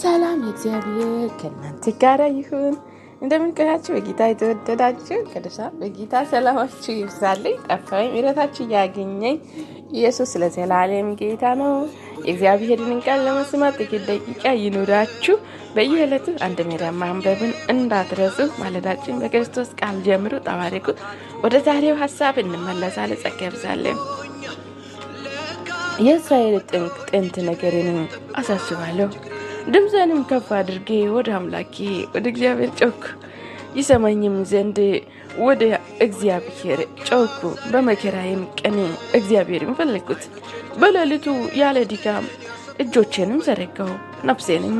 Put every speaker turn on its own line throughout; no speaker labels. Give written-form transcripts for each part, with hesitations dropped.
ሰላም እግዚአብሔር ከእናንተ ጋር ይሁን። እንደምን ቆያችሁ? በጌታ የተወደዳችሁ ቅዱሳን፣ በጌታ ሰላማችሁ ይብዛልኝ። ጠፋኝ ምሕረታችሁ ያገኘኝ ኢየሱስ ለዘላለም ጌታ ነው። የእግዚአብሔርን ቃል ለመስማት ጥቂት ደቂቃ ይኑራችሁ። በየዕለቱ አንድ ምዕራፍ ማንበብን እንዳትረሱ። ማለዳችን በክርስቶስ ቃል ጀምሩ። ተባረኩ። ወደ ዛሬው ሀሳብ እንመለሳለን። ጸጋ ይብዛልን። የእስራኤል ጥንት ነገርን አሳስባለሁ። ድምፄንም ከፍ አድርጌ ወደ አምላኬ ወደ እግዚአብሔር ጮኩ። ይሰማኝም ዘንድ ወደ እግዚአብሔር ጮኩ። በመከራዬም ቀን እግዚአብሔርን ፈለግኩት። በሌሊቱ ያለ ድካም እጆቼንም ዘረጋሁ። ነፍሴንም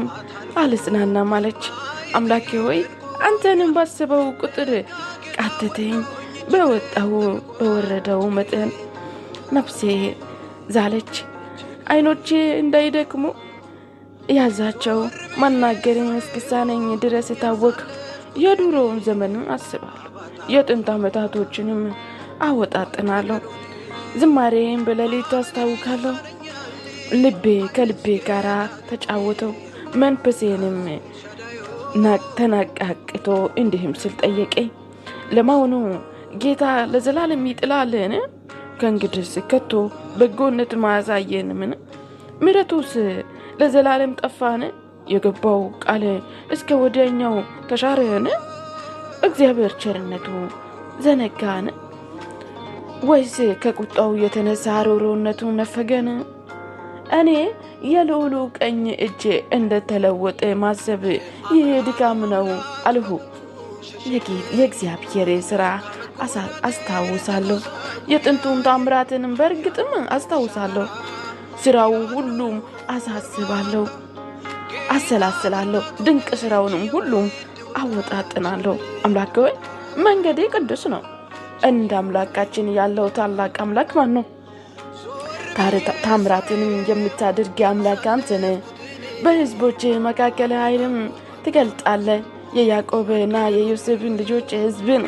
አልጽናናም አለች። አምላኬ ሆይ አንተንም ባሰበው ቁጥር ቃተተኝ። በወጣው በወረደው መጠን ነፍሴ ዛለች። ዓይኖቼ እንዳይደክሙ ያዛቸው። መናገርን እስኪሳነኝ ድረስ ታወክ። የድሮውን ዘመን አስባለሁ፣ የጥንት ዓመታቶችንም አወጣጥናለሁ። ዝማሬን በሌሊት አስታውካለሁ። ልቤ ከልቤ ጋር ተጫወተው፣ መንፈሴንም ተናቃቅቶ እንዲህም ስል ጠየቀኝ፣ ለመሆኑ ጌታ ለዘላለም ይጥላልን? ከእንግዲህስ ከቶ በጎነት ማያሳየንምን? ምሕረቱስ ለዘላለም ጠፋን? የገባው ቃል እስከ ወዲያኛው ተሻረን? እግዚአብሔር ቸርነቱ ዘነጋን? ወይስ ከቁጣው የተነሳ ሮሮነቱ ነፈገን? እኔ የልዑሉ ቀኝ እጅ እንደተለወጠ ማሰብ ይህ ድካም ነው አልሁ። የእግዚአብሔር ስራ አስታውሳለሁ፣ የጥንቱን ታምራትንም በእርግጥም አስታውሳለሁ። ስራው ሁሉም አሳስባለሁ፣ አሰላስላለሁ። ድንቅ ስራውንም ሁሉም አወጣጥናለሁ። አምላክ ሆይ መንገዴ ቅዱስ ነው። እንደ አምላካችን ያለው ታላቅ አምላክ ማን ነው? ታምራትንም የምታደርግ አምላክ አንተ ነህ። በሕዝቦች መካከል ኃይልም ትገልጣለህ። የያዕቆብና የዮሴፍን ልጆች ሕዝብን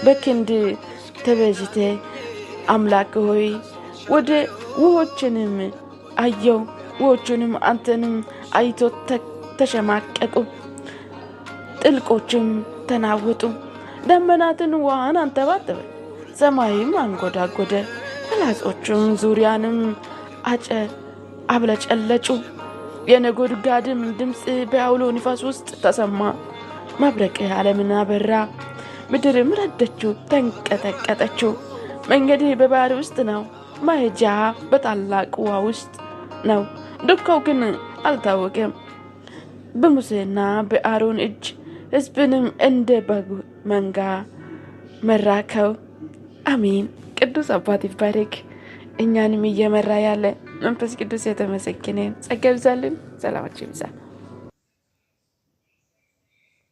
በክንድ ተቤዥተ አምላክ ሆይ ወደ ውሆችንም አየው። ውሆችንም አንተንም አይቶ ተሸማቀቁ፣ ጥልቆችም ተናወጡ። ደመናትን ውሃን አንተባተበ፣ ሰማይም አንጎዳጎደ። ፍላጾቹም ዙሪያንም አብለጨለጩ። የነጎድጓድም ድምፅ በአውሎ ንፋስ ውስጥ ተሰማ። መብረቅ ዓለምን አበራ፣ ምድርም ረደችው፣ ተንቀጠቀጠችው። መንገድ በባህር ውስጥ ነው፣ መሄጃ በታላቅ ውሃ ውስጥ ነው። ዱካው ግን አልታወቀም። በሙሴና በአሮን እጅ ሕዝብንም እንደ በግ መንጋ መራከው። አሜን። ቅዱስ አባት ይባረክ። እኛንም እየመራ ያለ መንፈስ ቅዱስ የተመሰገነ። ጸጋ ይብዛልን። ሰላማችሁ ይብዛ።